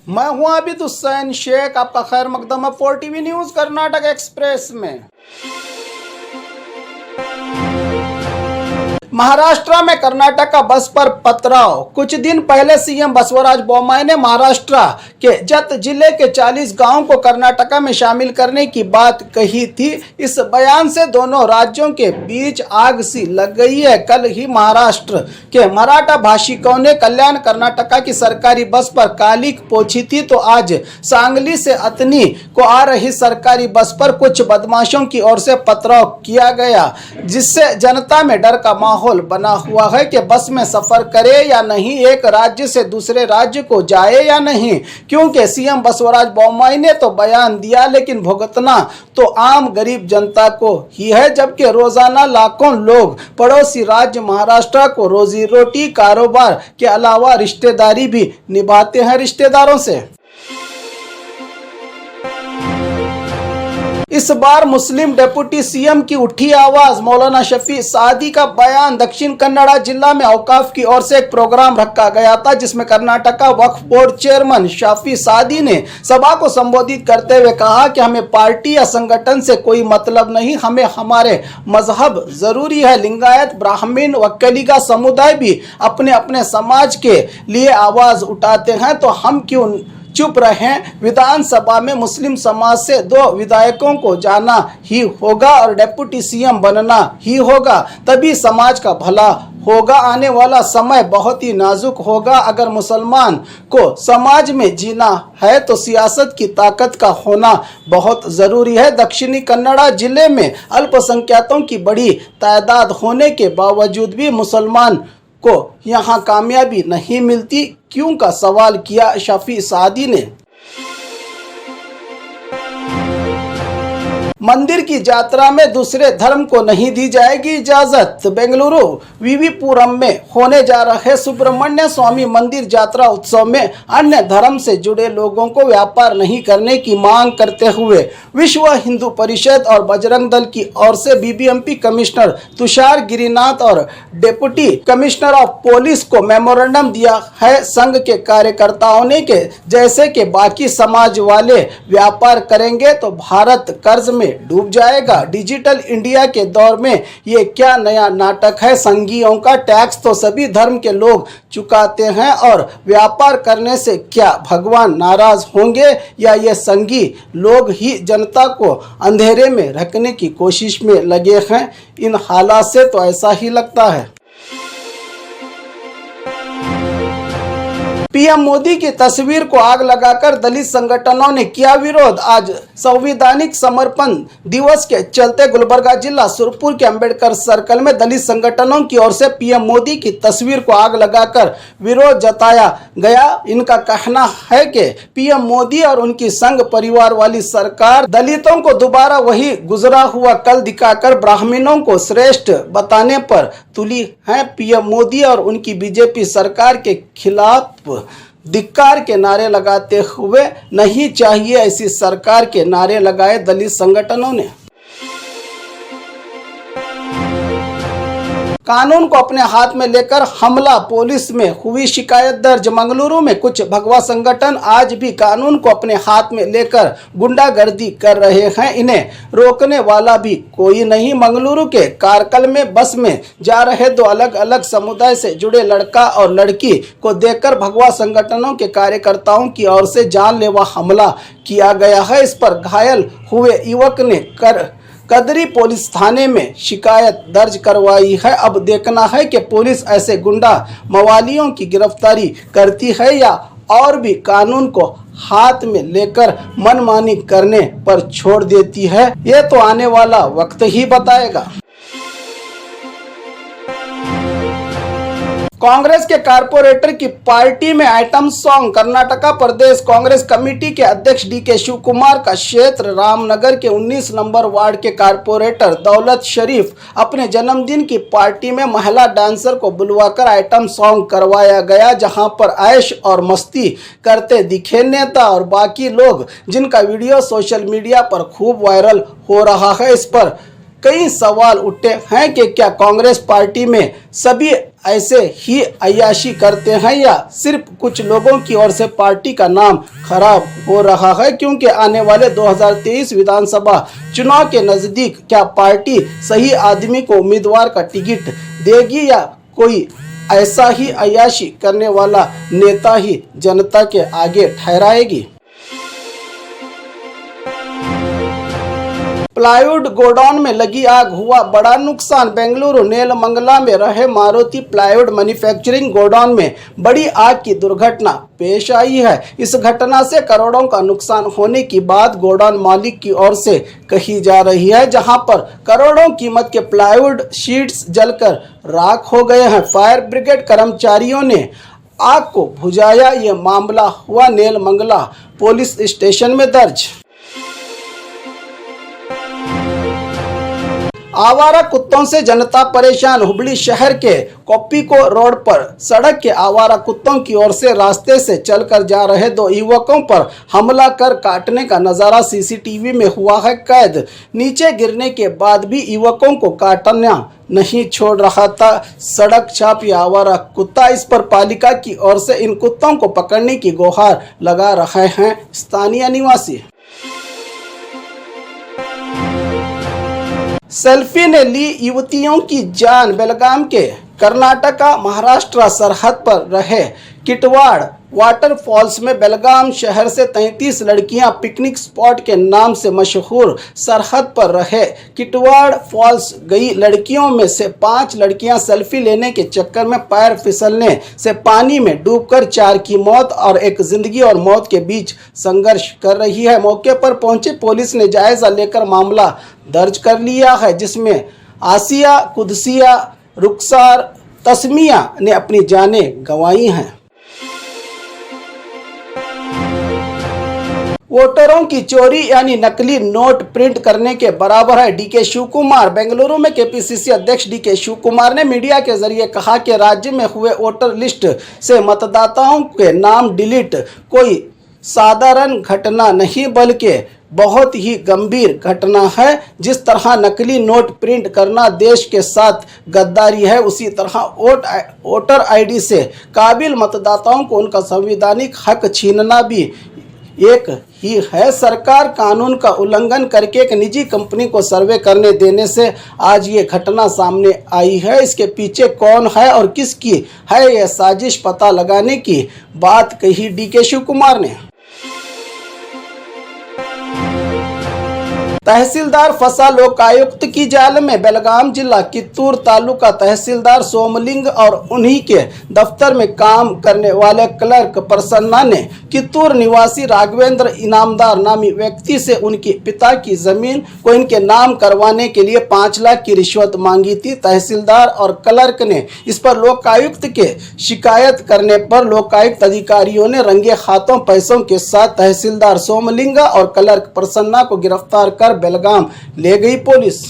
मैं हूं आबिद हुसैन शेख, आपका खैर मकदम है 4TV न्यूज कर्नाटक एक्सप्रेस में। महाराष्ट्र में कर्नाटक का बस पर पथराव। कुछ दिन पहले सीएम बसवराज बोम्मई ने महाराष्ट्र के जत जिले के 40 गांवों को कर्नाटक में शामिल करने की बात कही थी। इस बयान से दोनों राज्यों के बीच आग सी लग गई है। कल ही महाराष्ट्र के मराठा भाषिकों ने कल्याण कर्नाटक की सरकारी बस पर कालिक पोछी थी, तो आज सांगली से अतनी को आ रही सरकारी बस पर कुछ बदमाशों की ओर से पथराव किया गया, जिससे जनता में डर का माहौल बना हुआ है कि बस में सफर करे या नहीं, एक राज्य से दूसरे राज्य को जाए या नहीं, क्योंकि सीएम बसवराज बोम्मई ने तो बयान दिया लेकिन भुगतना तो आम गरीब जनता को ही है, जबकि रोजाना लाखों लोग पड़ोसी राज्य महाराष्ट्र को रोजी रोटी कारोबार के अलावा रिश्तेदारी भी निभाते हैं रिश्तेदारों से। इस बार मुस्लिम डिप्टी सीएम की उठी आवाज। मौलाना शफी सादी का बयान। दक्षिण कन्नड़ा जिला में औकाफ की ओर से एक प्रोग्राम रखा गया था, जिसमें कर्नाटक का वक्फ बोर्ड चेयरमैन शफी सादी ने सभा को संबोधित करते हुए कहा कि हमें पार्टी या संगठन से कोई मतलब नहीं, हमें हमारे मजहब जरूरी है। लिंगायत, ब्राह्मण, वक्कलिगा समुदाय भी अपने अपने समाज के लिए आवाज उठाते हैं, तो हम क्यों चुप रहें। विधानसभा में मुस्लिम समाज से 2 विधायकों को जाना ही होगा और डिप्टी सीएम बनना ही होगा, तभी समाज का भला होगा। आने वाला समय बहुत ही नाजुक होगा। अगर मुसलमान को समाज में जीना है तो सियासत की ताकत का होना बहुत जरूरी है। दक्षिणी कन्नड़ा जिले में अल्पसंख्यकों की बड़ी तादाद होने के बावजूद भी मुसलमान को यहाँ कामयाबी नहीं मिलती, क्यों का सवाल किया शफी सादी ने। मंदिर की यात्रा में दूसरे धर्म को नहीं दी जाएगी इजाजत। बेंगलुरु वीवीपुरम में होने जा रहे सुब्रमण्य स्वामी मंदिर यात्रा उत्सव में अन्य धर्म से जुड़े लोगों को व्यापार नहीं करने की मांग करते हुए विश्व हिंदू परिषद और बजरंग दल की ओर से बीबीएमपी कमिश्नर तुषार गिरिनाथ और डिप्टी कमिश्नर ऑफ पुलिस को मेमोरेंडम दिया है। संघ के कार्यकर्ताओं ने के जैसे कि बाकी समाज वाले व्यापार करेंगे तो भारत कर्ज में डूब जाएगा। डिजिटल इंडिया के दौर में ये क्या नया नाटक है। संघियों का टैक्स तो सभी धर्म के लोग चुकाते हैं और व्यापार करने से क्या भगवान नाराज होंगे, या ये संघी लोग ही जनता को अंधेरे में रखने की कोशिश में लगे हैं। इन हालात से तो ऐसा ही लगता है। पीएम मोदी की तस्वीर को आग लगाकर दलित संगठनों ने किया विरोध। आज संवैधानिक समर्पण दिवस के चलते गुलबर्गा जिला सुरपुर के अंबेडकर सर्कल में दलित संगठनों की ओर से पीएम मोदी की तस्वीर को आग लगाकर विरोध जताया गया। इनका कहना है कि पीएम मोदी और उनकी संघ परिवार वाली सरकार दलितों को दोबारा वही गुजरा हुआ कल दिखाकर ब्राह्मणों को श्रेष्ठ बताने पर तुली है। पीएम मोदी और उनकी बीजेपी सरकार के खिलाफ धिक्कार के नारे लगाते हुए नहीं चाहिए ऐसी सरकार के नारे लगाए दलित संगठनों ने। कानून को अपने हाथ में लेकर हमला। पुलिस में हुई शिकायत दर्ज। मंगलुरु में कुछ भगवा संगठन आज भी कानून को अपने हाथ में लेकर गुंडागर्दी कर रहे हैं, इन्हें रोकने वाला भी कोई नहीं। मंगलुरु के कारकल में बस में जा रहे 2 अलग अलग समुदाय से जुड़े लड़का और लड़की को देखकर भगवा संगठनों के कार्यकर्ताओं की ओर से जानलेवा हमला किया गया है। इस पर घायल हुए युवक ने कदरी पुलिस थाने में शिकायत दर्ज करवाई है। अब देखना है कि पुलिस ऐसे गुंडा मवालियों की गिरफ्तारी करती है या और भी कानून को हाथ में लेकर मनमानी करने पर छोड़ देती है। ये तो आने वाला वक्त ही बताएगा। कांग्रेस के कारपोरेटर की पार्टी में आइटम सॉन्ग। कर्नाटका प्रदेश कांग्रेस कमेटी के अध्यक्ष डीके शिव कुमार का क्षेत्र रामनगर के 19 नंबर वार्ड के कारपोरेटर दौलत शरीफ अपने जन्मदिन की पार्टी में महिला डांसर को बुलवाकर आइटम सॉन्ग करवाया गया, जहां पर ऐश और मस्ती करते दिखे नेता और बाकी लोग, जिनका वीडियो सोशल मीडिया पर खूब वायरल हो रहा है। इस पर कई सवाल उठे हैं कि क्या कांग्रेस पार्टी में सभी ऐसे ही अय्याशी करते हैं या सिर्फ कुछ लोगों की ओर से पार्टी का नाम खराब हो रहा है, क्योंकि आने वाले 2023 विधानसभा चुनाव के नजदीक क्या पार्टी सही आदमी को उम्मीदवार का टिकट देगी या कोई ऐसा ही अय्याशी करने वाला नेता ही जनता के आगे ठहराएगी। प्लाईवुड गोडाउन में लगी आग, हुआ बड़ा नुकसान। बेंगलुरु नेलमंगला में रहे मारुति प्लाईवुड मैन्युफैक्चरिंग गोडाउन में बड़ी आग की दुर्घटना पेश आई है। इस घटना से करोड़ों का नुकसान होने की बात गोडाउन मालिक की ओर से कही जा रही है, जहां पर करोड़ों कीमत के प्लाईवुड शीट्स जलकर राख हो गए हैं। फायर ब्रिगेड कर्मचारियों ने आग को बुझाया। ये मामला हुआ नेलमंगला पुलिस स्टेशन में दर्ज। आवारा कुत्तों से जनता परेशान। हुबली शहर के कोप्पिको रोड पर सड़क के आवारा कुत्तों की ओर से रास्ते से चलकर जा रहे दो युवकों पर हमला कर काटने का नजारा सीसीटीवी में हुआ है कैद। नीचे गिरने के बाद भी युवकों को काटना नहीं छोड़ रहा था सड़क छाप या आवारा कुत्ता। इस पर पालिका की ओर से इन कुत्तों को पकड़ने की गुहार लगा रहे हैं स्थानीय निवासी। सेल्फी ने ली युवतियों की जान। बेलगाम के कर्नाटका महाराष्ट्र सरहद पर रहे किटवाड़ वाटरफॉल्स में बेलगाम शहर से 33 लड़कियां पिकनिक स्पॉट के नाम से मशहूर सरहद पर रहे किटवाड़ फॉल्स गई। लड़कियों में से 5 लड़कियां सेल्फी लेने के चक्कर में पैर फिसलने से पानी में डूबकर 4 की मौत और एक जिंदगी और मौत के बीच संघर्ष कर रही है। मौके पर पहुंचे पुलिस ने जायजा लेकर मामला दर्ज कर लिया है, जिसमें आसिया, कुदसिया, रुखसार, तस्मिया ने अपनी जानें गंवाई हैं। वोटरों की चोरी यानी नकली नोट प्रिंट करने के बराबर है। डीके शिव कुमार। बेंगलुरु में केपीसीसी अध्यक्ष डीके शिव कुमार ने मीडिया के जरिए कहा कि राज्य में हुए वोटर लिस्ट से मतदाताओं के नाम डिलीट कोई साधारण घटना नहीं बल्कि बहुत ही गंभीर घटना है। जिस तरह नकली नोट प्रिंट करना देश के साथ गद्दारी है, उसी तरह वोटर आईडी से काबिल मतदाताओं को उनका संवैधानिक हक छीनना भी एक ही है। सरकार कानून का उल्लंघन करके एक निजी कंपनी को सर्वे करने देने से आज ये घटना सामने आई है। इसके पीछे कौन है और किसकी है यह साजिश पता लगाने की बात कही डीके शिव कुमार ने। तहसीलदार फंसा लोकायुक्त की जाल में। बेलगाम जिला कित्तूर तालुका तहसीलदार सोमलिंग और उन्हीं के दफ्तर में काम करने वाले क्लर्क प्रसन्ना ने कित्तूर निवासी राघवेंद्र इनामदार नामी व्यक्ति से उनके पिता की जमीन को इनके नाम करवाने के लिए 5 लाख की रिश्वत मांगी थी। तहसीलदार और क्लर्क ने इस पर लोकायुक्त के शिकायत करने पर लोकायुक्त अधिकारियों ने रंगे हाथों पैसों के साथ तहसीलदार सोमलिंगा और क्लर्क प्रसन्ना को गिरफ्तार कर बेलगाम ले गई पुलिस।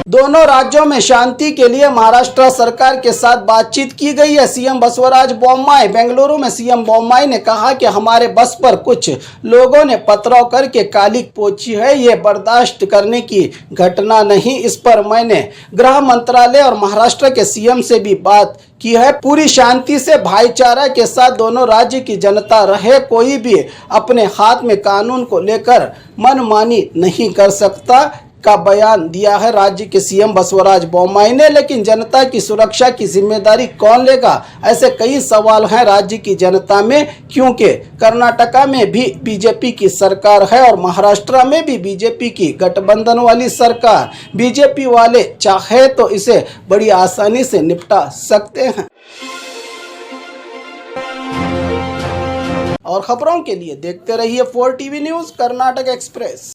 दोनों राज्यों में शांति के लिए महाराष्ट्र सरकार के साथ बातचीत की गई है। सीएम बसवराज बोम्माई। बेंगलुरु में सीएम बोम्माई ने कहा कि हमारे बस पर कुछ लोगों ने पथराव करके कालिक पोछी है, ये बर्दाश्त करने की घटना नहीं। इस पर मैंने गृह मंत्रालय और महाराष्ट्र के सीएम से भी बात की है। पूरी शांति से भाईचारा के साथ दोनों राज्य की जनता रहे। कोई भी अपने हाथ में कानून को लेकर मनमानी नहीं कर सकता का बयान दिया है राज्य के सीएम बसवराज बोम्माई ने। लेकिन जनता की सुरक्षा की जिम्मेदारी कौन लेगा, ऐसे कई सवाल हैं राज्य की जनता में, क्योंकि कर्नाटका में भी बीजेपी की सरकार है और महाराष्ट्र में भी बीजेपी की गठबंधन वाली सरकार। बीजेपी वाले चाहे तो इसे बड़ी आसानी से निपटा सकते हैं। और खबरों के लिए देखते रहिए 4 टीवी न्यूज़ कर्नाटक एक्सप्रेस।